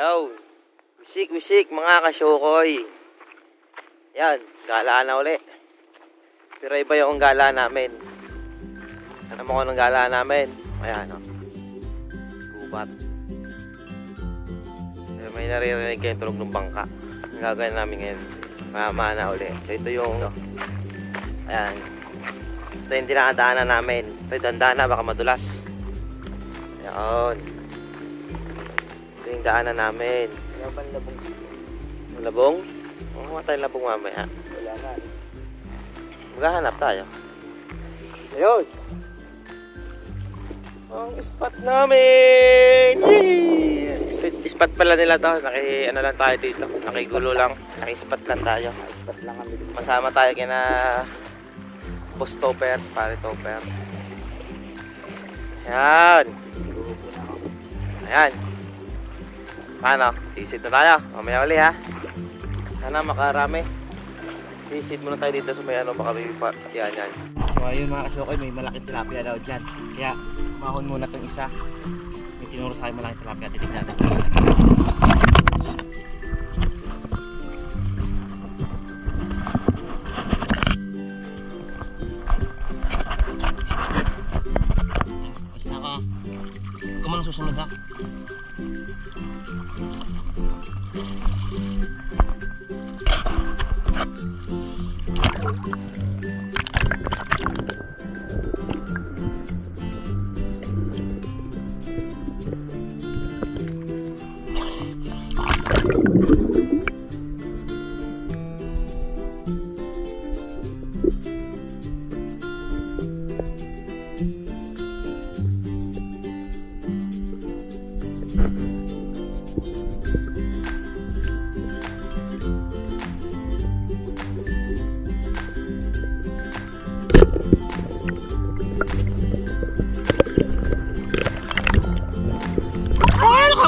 Ayaw. Wisik mga kasyukoy. Yan, gala na uli. Pero iba yung gala namin. Ano mo ko ng gala namin? Ayan, oh. Gubat. May naririnig kayong tunog ng bangka. Ang gagawin namin ngayon, mamana uli. So ito yung, ayan. Ito yung dinadaanan namin. Ito yung dandana, baka madulas. Ayan. Ito yung daanan namin. Wala pa labong. Labong? Oo, tayong labong mamaya. Wala na. Maghahanap tayo. Ayun! Ang spot namin! Yay! Spot pala nila to. Ano lang tayo dito. Nakigulo lang. Naki-spot lang tayo. Spot lang kami dito. Masama tayo kina Boss Toppers, pare Topper. Ayan. Ayan. Paano? Sisid na tayo. Mamaya uli ha. Sana makarami. Sisid muna tayo dito sa may ano. Baka may pa. Yan. So ayun mga kasyukoy, may malaking tilapia daw dyan. Kaya kumahon muna itong isa. May tinuro sa akin malaking tilapia. Titignan natin. Basta ka. Huwag ka man susunod ha.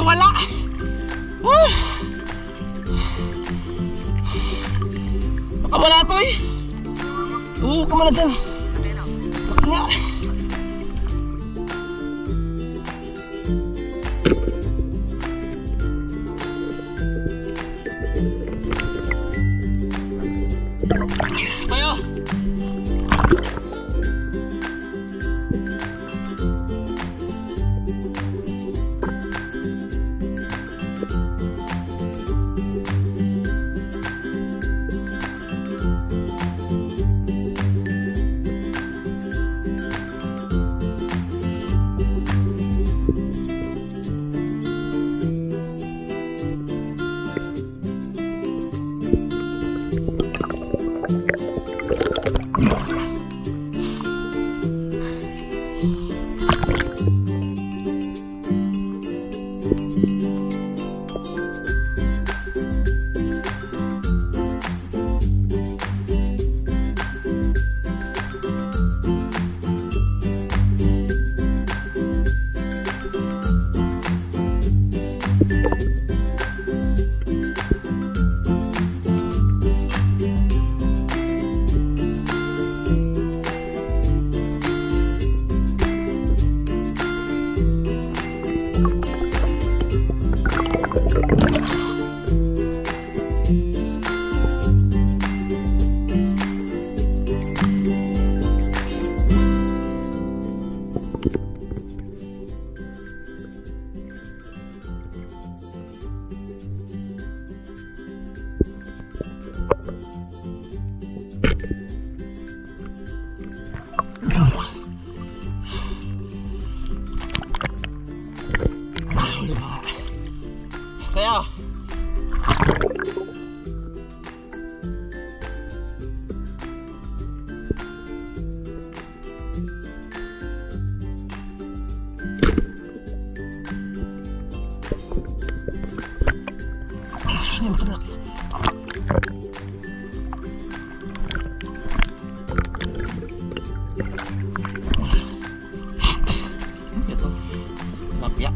Wala. Nakawala to eh. Kamala dyan. Bakit nga. Tayo. Kaya ito tilapia.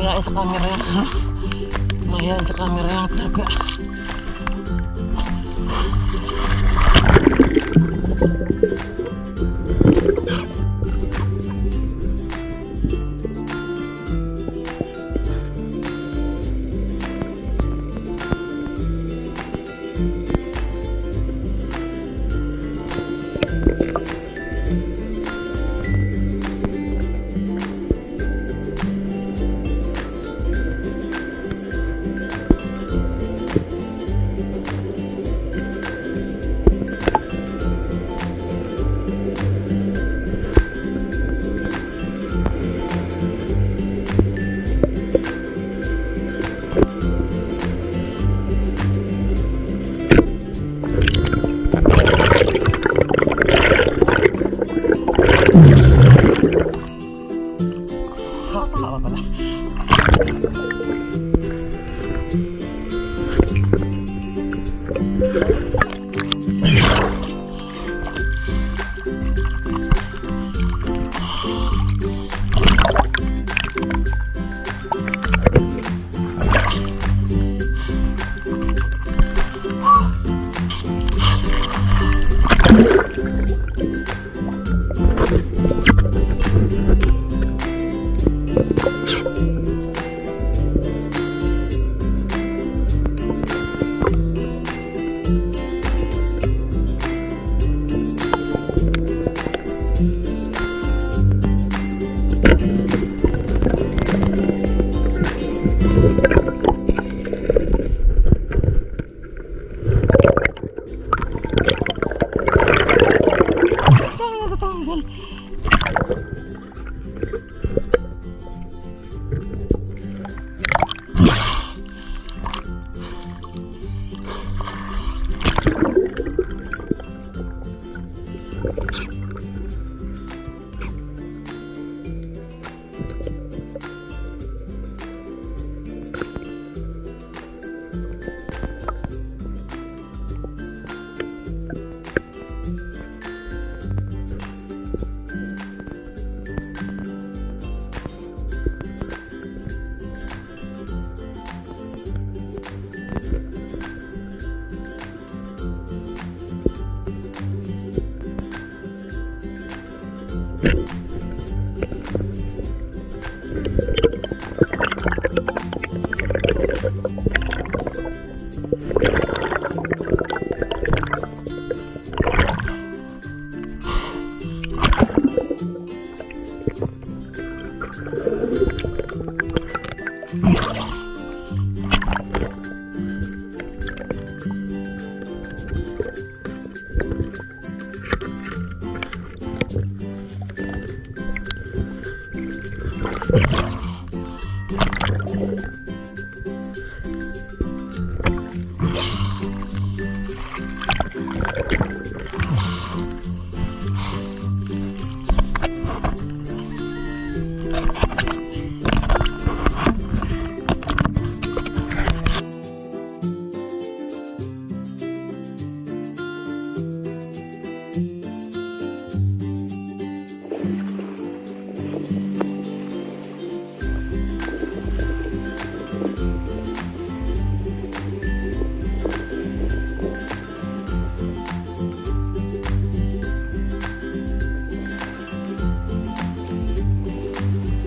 Mayayain sa camera yan. Mayayain sa camera yan talaga.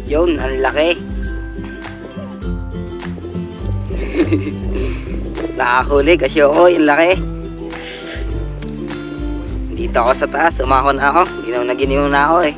Yun, ang laki. Nakahuli kasi ako, yung laki. Dito ako sa taas, umahon ako. Ginaw na ako eh.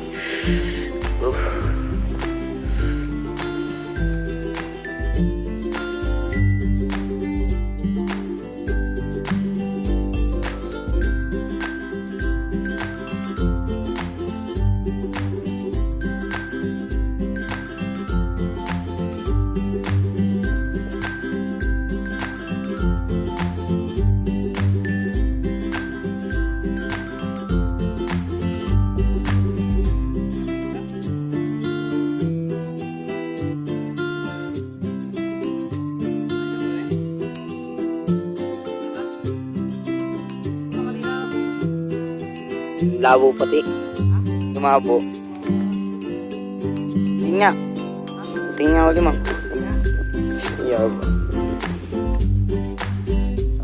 Labo pati. Lumabo. Yun nga. Tingnan ko limang. Iyaw.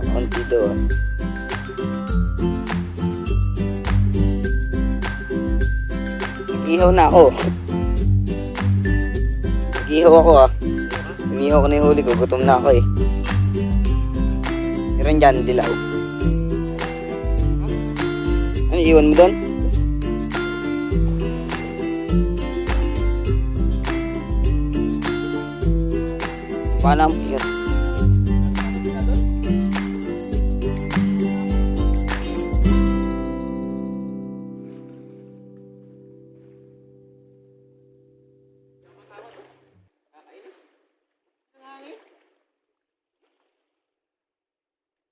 Konti doon. Ihaw na ako. Ihaw ako ah. Umihaw ko na yung huli ko. Gutom na ako eh. Meron dyan, dilaw. Ano iwan mo doon? Paano ang yun?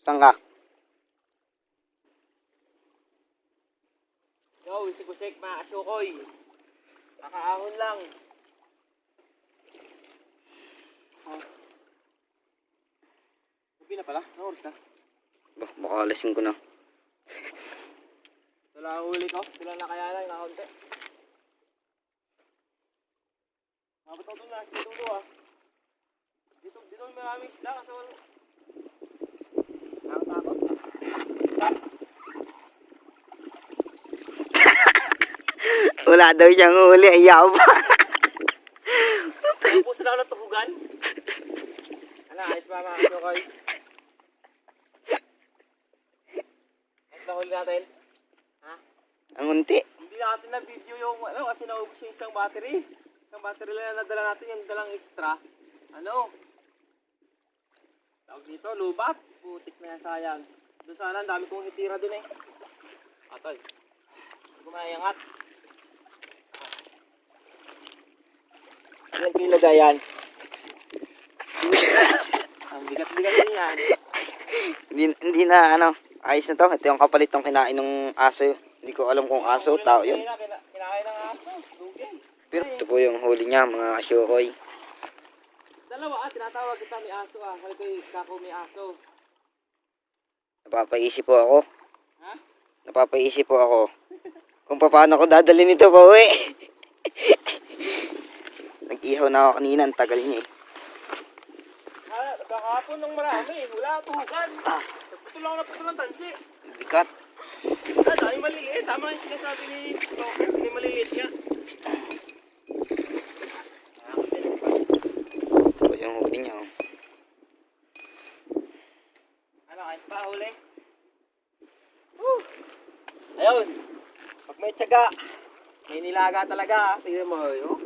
Saan ka? Yo, wisik-wisik mga kasyukoy. Nakaahon lang. pala? Anong oras na? Baka alasing ko na. Ito lang ang huli ko. Ito lang nakayanan, nakaunti. Mabot ako doon na. Dito ah. Dito maraming isda kasi wala. Nakatakot. Isa. Wala daw siyang huli, ayaw pa. Puso na ako ng tuhugan. Ano, ayos ba mga kasukoy? Ayos ba huli natin? Ha? Ang unti. Hindi natin na video yung ano kasi naubos yung isang battery. Isang battery lang na nadala natin, yung dalang extra. Ano? Tawag dito, lubat. Putik na yan, sayang. Doon sana, ang dami kong hitira doon eh. Atol. Hindi ko maiangat. Ilan kilo yan? Ang bigat-bigat din yan. Hindi na ano. Ayos na to. Ito yung kapalit ng kinain ng aso. Hindi ko alam kung aso, tao yun. Kinain ng aso. Lugay. Pero ito po yung huli niya, mga kasyokoy. Dalawa tinatawag kita may aso ah. Hali ko yung kako may aso. Napapaisip po ako. Ha? Napapaisip po ako. Kung paano ko dadalhin ito pa uwi. Nag-ihaw na ako kanina, ang tagal niya eh. Kahapon ng marami. Wala tuhugan. Naputol ang tansi. Bigat. Dahil maliliit. Tama yung sinasabi ni Stoker. Hindi maliliit niya. Ito yung huli niya. Oh. Ano, ayos pa huli? Ayun. Pag may tiyaga, may nilaga talaga. Tingnan mo, oh.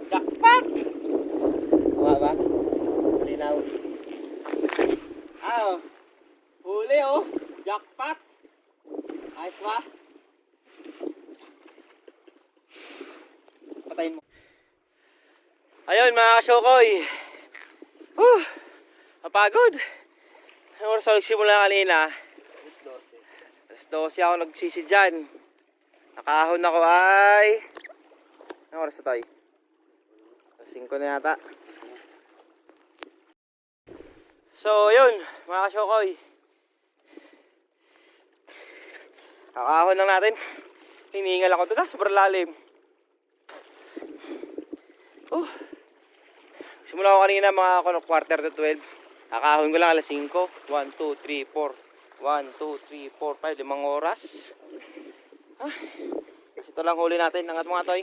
Jackpot! Ba? Malinaw. Huli oh. Jackpot. Ayos ba? Patayin mo. Ayun mga kasyokoy. Napagod. Ang oras ako nagsimula kanina. Alas 12 ako nagsisi dyan. Nakahon ako ay... Anong oras na tayo? 5 na yata. So yun mga kasyokoy. Nakahon lang natin. Hiningal ako doon. Sobrang lalim. Simula ko kanina mga quarter to 12. Nakahon ko lang alas 5. 1, 2, 3, 4. 1, 2, 3, 4, 5. 5 oras. Kasi ito lang huli natin. Angat mga toy.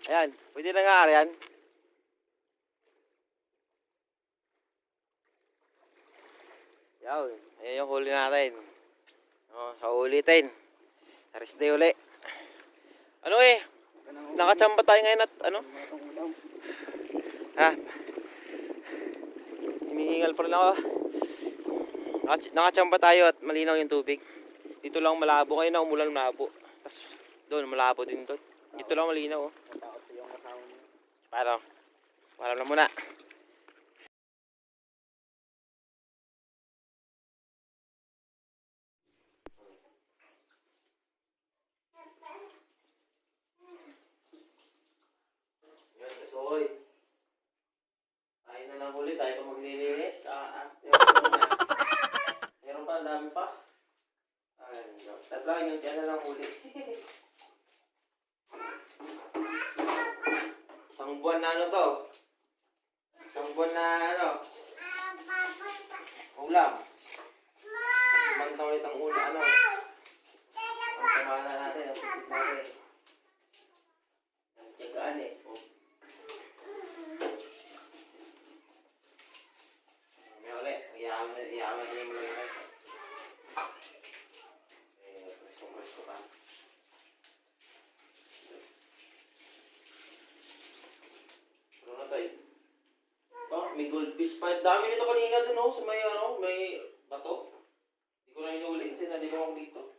Ayan. Pwede na nga yan. Yan. Ayan yung huli natin. So ulitin. Aris day uli. Ano eh? Nakachamba tayo ngayon at ano? Hinihingal pa rin ako. Nakachamba tayo at malinaw yung tubig. Dito lang malabo. Kayo na umulan malabo. Tapos doon malabo din doon. Dito lang malinaw oh. Paano? Paano na muna. Hoy. Tayo na lang huli, tayo pa maglilinis. Meron pa, ang dami pa. Tatlo yung tiyan na lang huli. Isang buwan na ano to? Isang buwan na ano? Ulam. Magsimang ulit ang ulam, ano? Ang tamana natin, ang sisip natin. Ang tiyagaan eh. Iyaman niya mo lang. Presko pa. Ano na tayo? May goldfish pa. Dami nito kanina dun oh, sa may ano, may bato. Hindi ko na hinuli kasi naligaw ako dito.